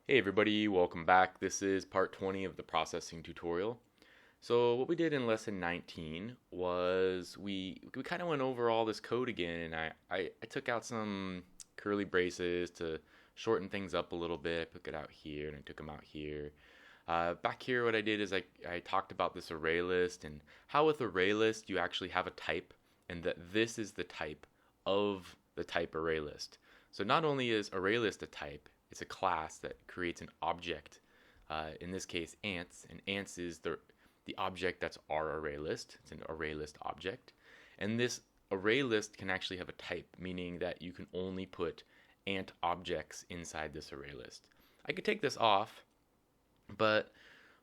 Hey everybody, welcome back. This is part 20 of the processing tutorial. So what we did in lesson 19 was we kind of went over all this code again, and I took out some curly braces to shorten things up a little bit. I took it out here and I took them out here. Back here what I did is I talked about this array list and how with array list you actually have a type and that this is the type of the type array list. So not only is array list a type, it's a class that creates an object. In this case, ants, and ants is the object that's our array list. It's an array list object, and this array list can actually have a type, meaning that you can only put ant objects inside this array list. I could take this off, but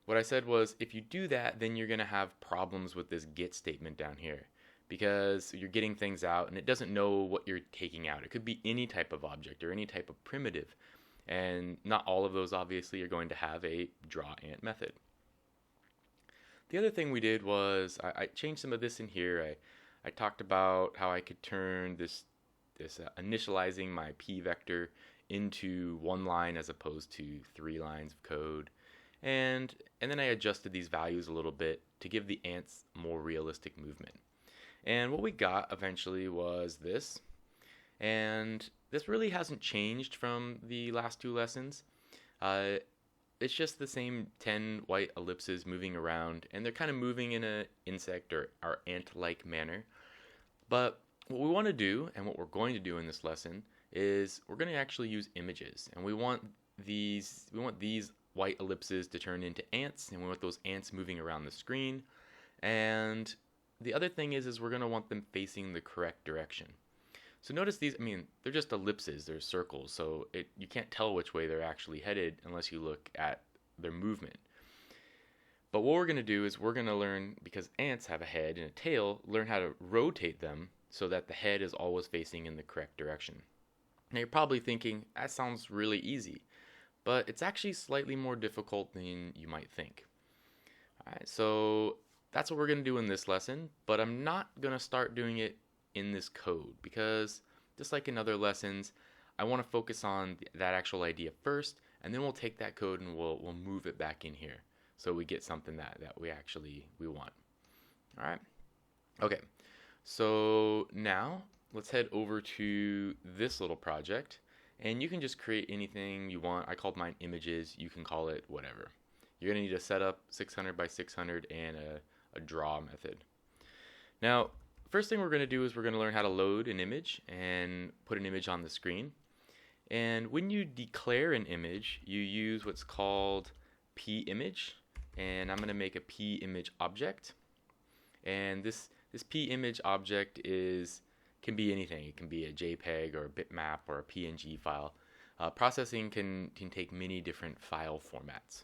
what I said was if you do that, then you're going to have problems with this get statement down here because you're getting things out and it doesn't know what you're taking out. It could be any type of object or any type of primitive. And not all of those obviously are going to have a draw ant method. The other thing we did was I changed some of this in here. I talked about how I could turn this initializing my p vector into one line as opposed to 3 lines of code. And then I adjusted these values a little bit to give the ants more realistic movement. And what we got eventually was this. And this really hasn't changed from the last 2 lessons. Uh, it's just the same 10 white ellipses moving around, and they're kind of moving in an insect or ant-like manner. But what we want to do, and what we're going to do in this lesson, is we're going to actually use images, and we want these white ellipses to turn into ants, and we want those ants moving around the screen. And the other thing is we're going to want them facing the correct direction. So notice these, I mean, they're just ellipses, they're circles, so you can't tell which way they're actually headed unless you look at their movement. But what we're going to do is we're going to learn, because ants have a head and a tail, learn how to rotate them so that the head is always facing in the correct direction. Now you're probably thinking, that sounds really easy, but it's actually slightly more difficult than you might think. Alright, so that's what we're going to do in this lesson, but I'm not going to start doing it in this code because just like in other lessons, I want to focus on that actual idea first, and then we'll take that code and we'll move it back in here so we get something that we want. All right. Okay. So now let's head over to this little project, and you can just create anything you want. I called mine images. You can call it whatever. You're gonna need a setup 600 by 600 and a draw method. Now, first thing we're going to do is we're going to learn how to load an image and put an image on the screen. And when you declare an image, you use what's called pImage, and I'm going to make a pImage object. And this pImage object can be anything. It can be a JPEG or a bitmap or a PNG file. Processing can take many different file formats.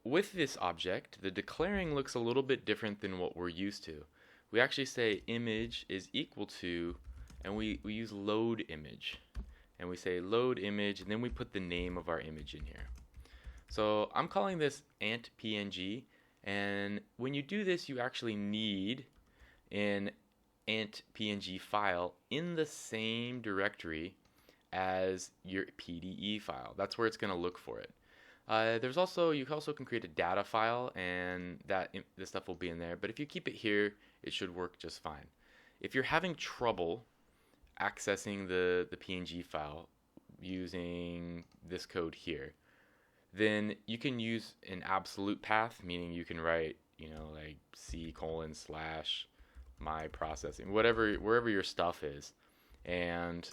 With this object, the declaring looks a little bit different than what we're used to. We actually say image is equal to, and we use load image. And we say load image, and then we put the name of our image in here. So I'm calling this ant PNG, and when you do this, you actually need an ant PNG file in the same directory as your PDE file. That's where it's going to look for it. You also can create a data file, and this stuff will be in there. But if you keep it here, it should work just fine. If you're having trouble accessing the PNG file using this code here, then you can use an absolute path, meaning you can write, like C:/my processing, wherever your stuff is, and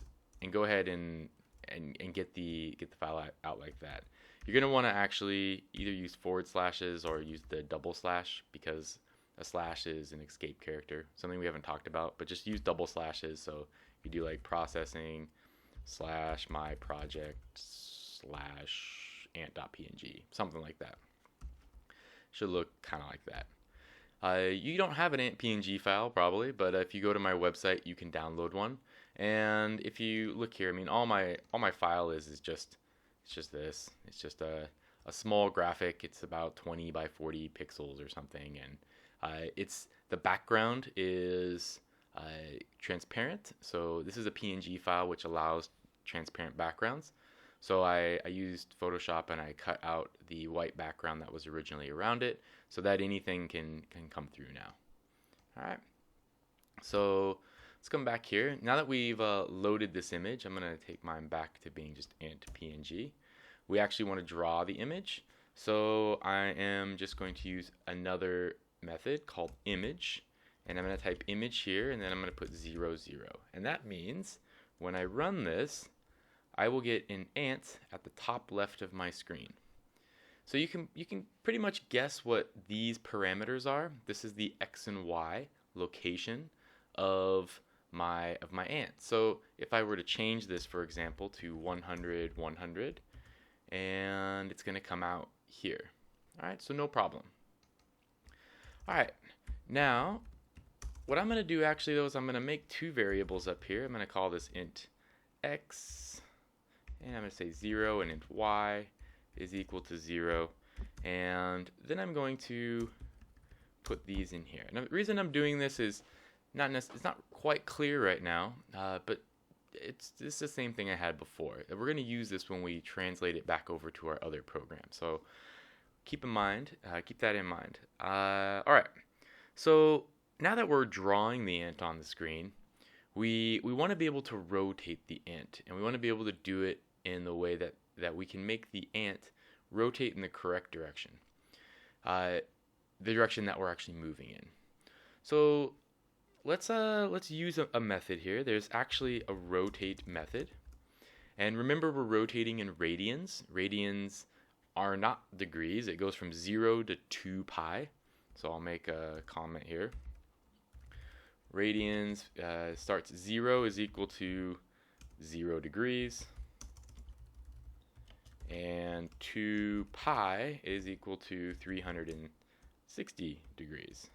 go ahead and get the file out like that. You're going to want to actually either use forward slashes or use the double slash because a slash is an escape character, something we haven't talked about, but just use double slashes. So you do like processing / my project / ant.png, something like that. Should look kind of like that. You don't have an ant.png file probably, but if you go to my website, you can download one. And if you look here, I mean, all my file is just this. It's just a small graphic. It's about 20 by 40 pixels or something, and the background is transparent. So this is a PNG file which allows transparent backgrounds. So I used Photoshop and I cut out the white background that was originally around it so that anything can come through now. All right. So let's come back here. Now that we've loaded this image, I'm going to take mine back to being just int PNG. We actually want to draw the image. So I am just going to use another method called image. And I'm going to type image here, and then I'm going to put 0, 0. And that means when I run this, I will get an ant at the top left of my screen. So you can pretty much guess what these parameters are. This is the X and Y location of my ant. So if I were to change this, for example, to 100, 100, and it's going to come out here. All right, so no problem. All right, now what I'm going to do actually though is I'm going to make two variables up here. I'm going to call this int x, and I'm going to say 0, and int y is equal to 0, and then I'm going to put these in here. Now the reason I'm doing this is it's not quite clear right now, but it's the same thing I had before. We're going to use this when we translate it back over to our other program. So keep that in mind. All right. So now that we're drawing the ant on the screen, we want to be able to rotate the ant, and we want to be able to do it in the way that we can make the ant rotate in the correct direction, the direction that we're actually moving in. So let's use a method here. There's actually a rotate method, and remember we're rotating in radians. Radians are not degrees. It goes from 0 to 2 pi. So I'll make a comment here. Radians starts 0 is equal to 0 degrees, and 2 pi is equal to 360 degrees.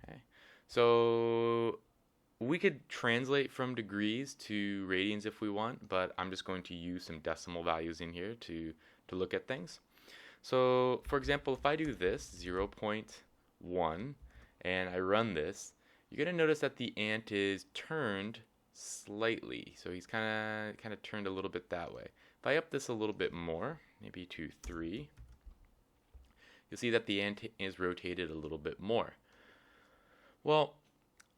Okay. So we could translate from degrees to radians if we want, but I'm just going to use some decimal values in here to look at things. So for example, if I do this 0.1 and I run this, you're going to notice that the ant is turned slightly. So he's kind of turned a little bit that way. If I up this a little bit more, maybe to 3, you'll see that the ant is rotated a little bit more. Well,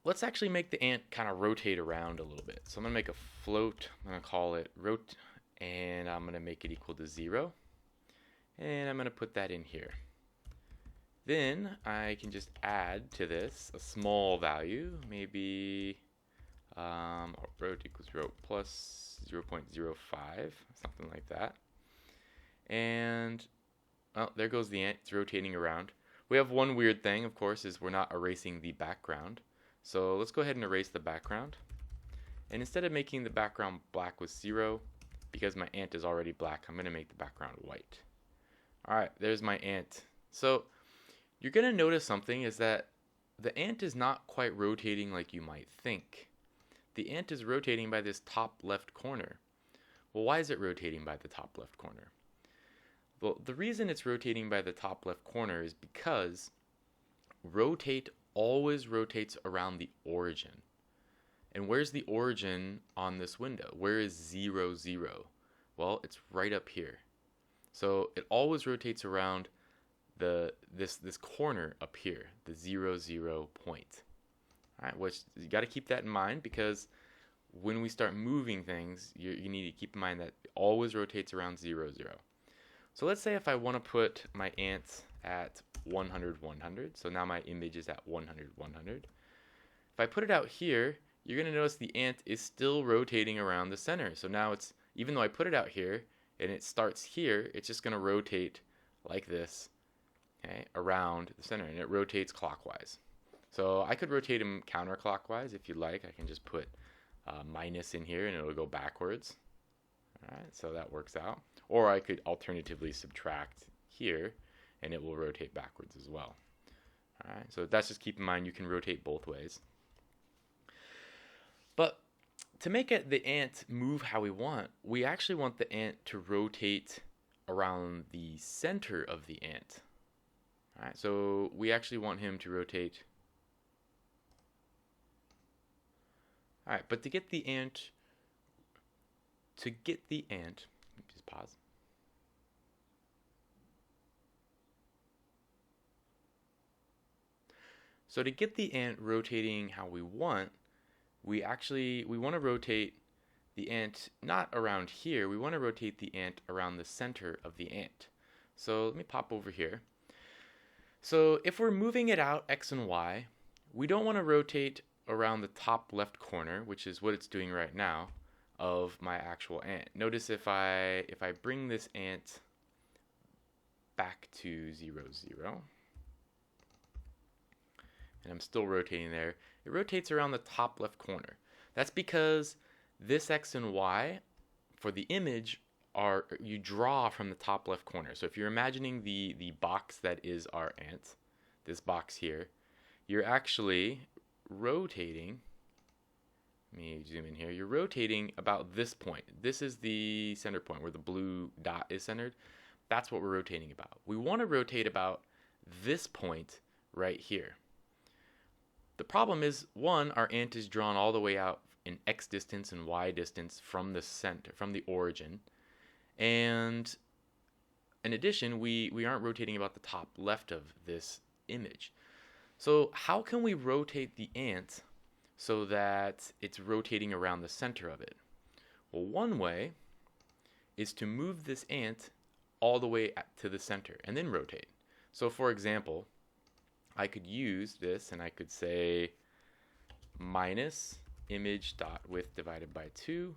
let's actually make the ant kind of rotate around a little bit. So I'm going to make a float. I'm going to call it rot, and I'm going to make it equal to 0. And I'm going to put that in here. Then I can just add to this a small value, maybe rot equals rot plus 0.05, something like that. And well, there goes the ant. It's rotating around. We have one weird thing, of course, is we're not erasing the background. So let's go ahead and erase the background. And instead of making the background black with 0, because my ant is already black, I'm going to make the background white. All right, there's my ant. So you're going to notice something is that the ant is not quite rotating like you might think. The ant is rotating by this top left corner. Well, why is it rotating by the top left corner? Well, the reason it's rotating by the top left corner is because rotate always rotates around the origin. And where's the origin on this window? Where is 0, 0? Well, it's right up here. So it always rotates around this corner up here, the 0, 0 point. All right, which you got to keep that in mind, because when we start moving things, you need to keep in mind that it always rotates around 0, 0. So let's say if I want to put my ant at 100, 100. So now my image is at 100, 100. If I put it out here, you're going to notice the ant is still rotating around the center. So now it's, even though I put it out here and it starts here, it's just going to rotate like this, okay, around the center, and it rotates clockwise. So I could rotate them counterclockwise if you like. I can just put minus in here and it'll go backwards. All right, so that works out. Or I could alternatively subtract here and it will rotate backwards as well. All right, so that's just keep in mind you can rotate both ways. But to make the ant move how we want, we actually want the ant to rotate around the center of the ant. All right, so we actually want him to rotate. All right, but to get the ant pause. So to get the ant rotating how we want, we want to rotate the ant not around here, we want to rotate the ant around the center of the ant. So let me pop over here. So if we're moving it out X and Y, we don't want to rotate around the top left corner, which is what it's doing right now, of my actual ant. Notice if I bring this ant back to 0, 0, and I'm still rotating there, it rotates around the top left corner. That's because this X and Y for the image are, you draw from the top left corner. So if you're imagining the box that is our ant, this box here, you're actually rotating, let me zoom in here, you're rotating about this point. This is the center point where the blue dot is centered. That's what we're rotating about. We want to rotate about this point right here. The problem is, one, our ant is drawn all the way out in X distance and Y distance from the center, from the origin. And in addition, we aren't rotating about the top left of this image. So how can we rotate the ant so that it's rotating around the center of it? Well, one way is to move this ant all the way to the center and then rotate. So for example, I could use this and I could say minus image dot width divided by 2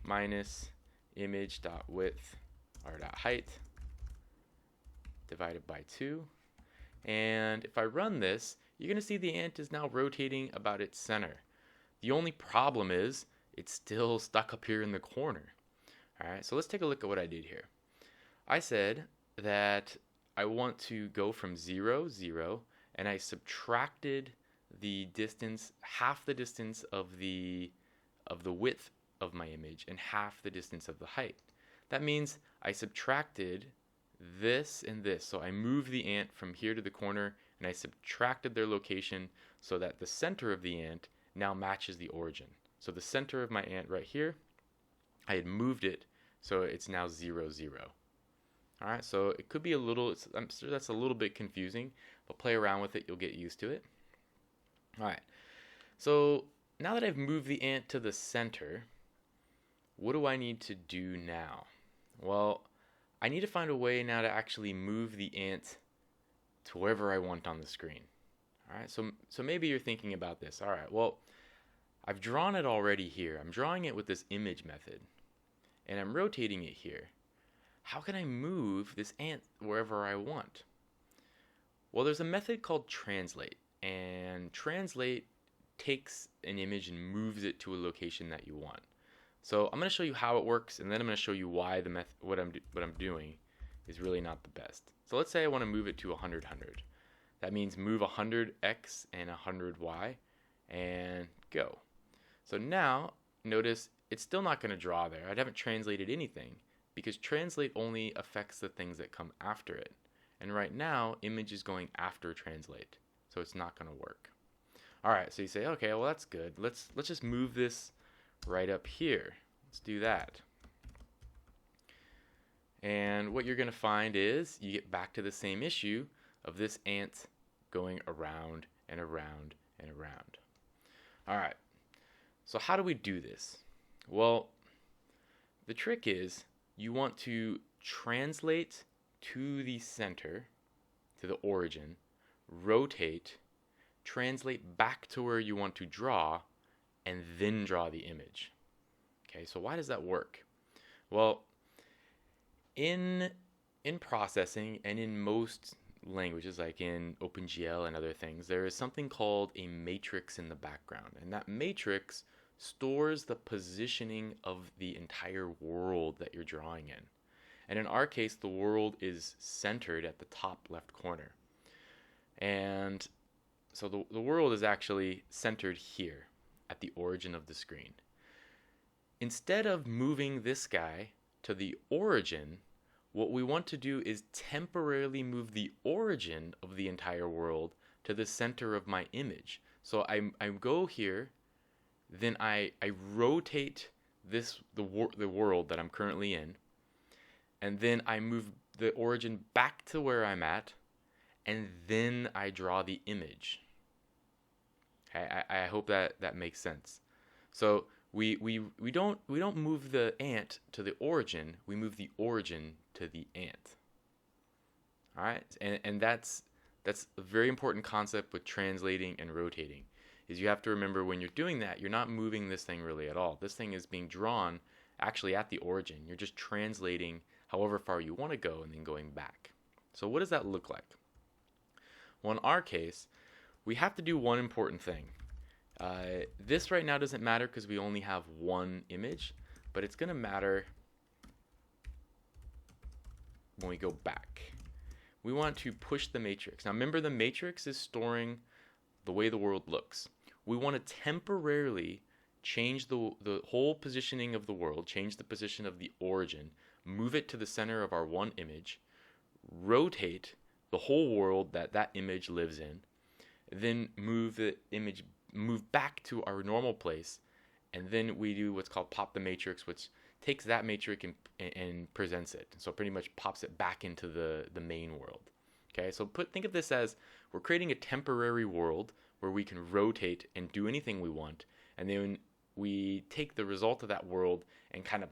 minus image dot width or dot height divided by 2. And if I run this, you're going to see the ant is now rotating about its center. The only problem is it's still stuck up here in the corner. All right, so let's take a look at what I did here. I said that I want to go from 0, 0, and I subtracted the distance, half the distance of the width of my image and half the distance of the height. That means I subtracted this and this. So I moved the ant from here to the corner and I subtracted their location so that the center of the ant now matches the origin. So the center of my ant right here, I had moved it so it's now 0, 0. All right, so it could be a little, I'm sure that's a little bit confusing, but play around with it, you'll get used to it. All right, so now that I've moved the ant to the center, what do I need to do now? Well, I need to find a way now to actually move the ant to wherever I want on the screen. All right, so maybe you're thinking about this. All right, well, I've drawn it already here. I'm drawing it with this image method, and I'm rotating it here. How can I move this ant wherever I want? Well, there's a method called translate, and translate takes an image and moves it to a location that you want. So I'm going to show you how it works, and then I'm going to show you why the what I'm doing is really not the best. So let's say I want to move it to 100, 100. That means move 100x and 100y, and go. So now, notice it's still not going to draw there. I haven't translated anything, because translate only affects the things that come after it. And right now, image is going after translate, so it's not going to work. All right, so you say, okay, well that's good. Let's just move this right up here. Let's do that. And what you're going to find is you get back to the same issue of this ant going around and around and around. All right, so how do we do this? Well, the trick is you want to translate to the center, to the origin, rotate, translate back to where you want to draw, and then draw the image. Okay, so why does that work? Well, in processing and in most languages, like in OpenGL and other things, there is something called a matrix in the background, and that matrix stores the positioning of the entire world that you're drawing in. And in our case, the world is centered at the top left corner. And so the world is actually centered here at the origin of the screen. Instead of moving this guy to the origin, what we want to do is temporarily move the origin of the entire world to the center of my image. So I go here, then I rotate the world that I'm currently in, and then I move the origin back to where I'm at, and then I draw the image. Okay, I hope that makes sense. So we don't move the ant to the origin, we move the origin to the ant. All right, and that's a very important concept with translating and rotating. Is you have to remember when you're doing that, you're not moving this thing really at all. This thing is being drawn actually at the origin. You're just translating however far you want to go and then going back. So what does that look like? Well, in our case, we have to do one important thing. This right now doesn't matter because we only have one image, but it's going to matter when we go back. We want to push the matrix. Now remember, the matrix is storing the way the world looks. We want to temporarily change the whole positioning of the world, change the position of the origin, move it to the center of our one image, rotate the whole world that image lives in, then move back to our normal place, and then we do what's called pop the matrix, which takes that matrix and presents it. So pretty much pops it back into the main world. Okay, so think of this as we're creating a temporary world where we can rotate and do anything we want, and then we take the result of that world and kind of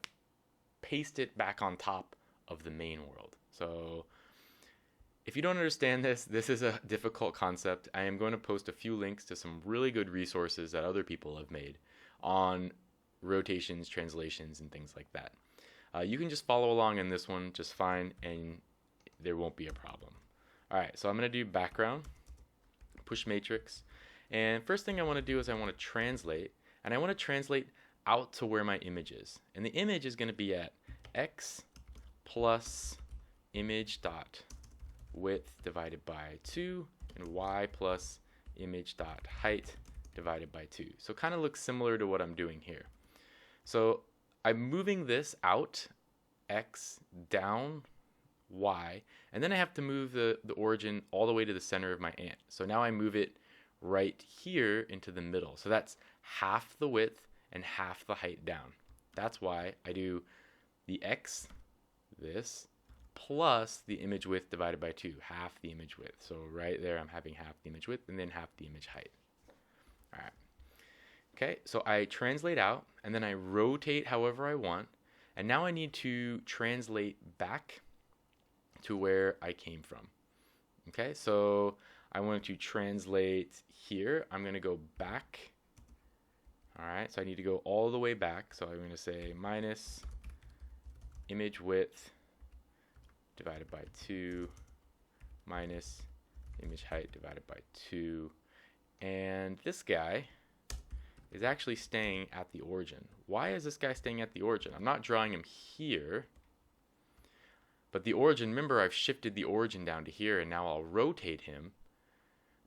paste it back on top of the main world. So if you don't understand this is a difficult concept. I am going to post a few links to some really good resources that other people have made on rotations, translations, and things like that. You can just follow along in this one just fine, and there won't be a problem. All right, so I'm going to do background, push matrix, and first thing I want to do is I want to translate, and I want to translate out to where my image is. And the image is going to be at x plus image dot width divided by 2 and y plus image dot height divided by 2. So it kind of looks similar to what I'm doing here. So I'm moving this out x down y, and then I have to move the origin all the way to the center of my ant. So now I move it right here into the middle. So that's half the width and half the height down. That's why I do the x, this, plus the image width divided by 2, half the image width. So right there I'm having half the image width and then half the image height. All right. Okay, so I translate out, and then I rotate however I want, and now I need to translate back to where I came from. Okay, so I want to translate here. I'm going to go back. All right, so I need to go all the way back. So I'm going to say minus image width divided by 2 minus image height divided by 2. And this guy is actually staying at the origin. Why is this guy staying at the origin? I'm not drawing him here, but the origin, remember I've shifted the origin down to here, and now I'll rotate him,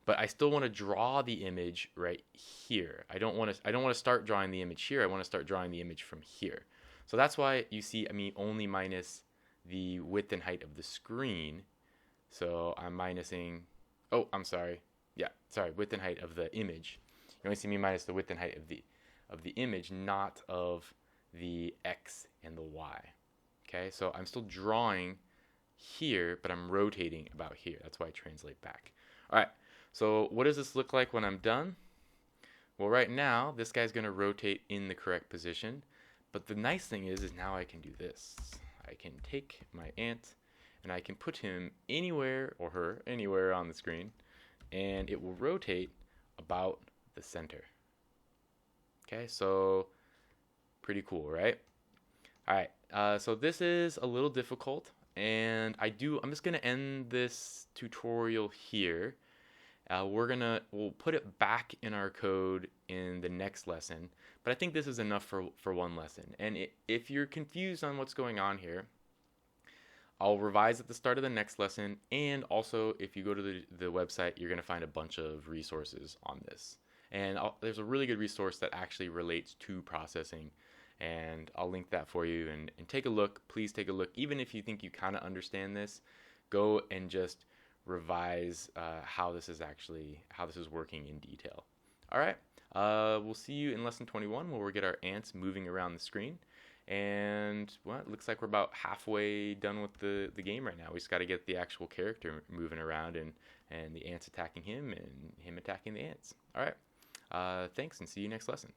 but I still want to draw the image right here. I don't want to start drawing the image here. I want to start drawing the image from here. So that's why you see me only minus the width and height of the screen. So I'm minusing, width and height of the image. You only see me minus the width and height of the image, not of the x and the y. Okay, so I'm still drawing here, but I'm rotating about here. That's why I translate back. All right, so what does this look like when I'm done? Well, right now, this guy's going to rotate in the correct position. But the nice thing is now I can do this. I can take my ant, and I can put him anywhere, or her, anywhere on the screen, and it will rotate about the center. Okay, so pretty cool, right? All right, so this is a little difficult, and I'm just gonna end this tutorial here. We'll put it back in our code in the next lesson, but I think this is enough for one lesson. And if you're confused on what's going on here, I'll revise at the start of the next lesson, and also if you go to the website, you're going to find a bunch of resources on this. And there's a really good resource that actually relates to processing, and I'll link that for you, and take a look. Please take a look. Even if you think you kind of understand this, go and just revise how this is working in detail. All right, we'll see you in lesson 21 where we get our ants moving around the screen, And well, it looks like we're about halfway done with the game right now. We just got to get the actual character moving around and the ants attacking him and him attacking the ants. All right. Thanks and see you next lesson.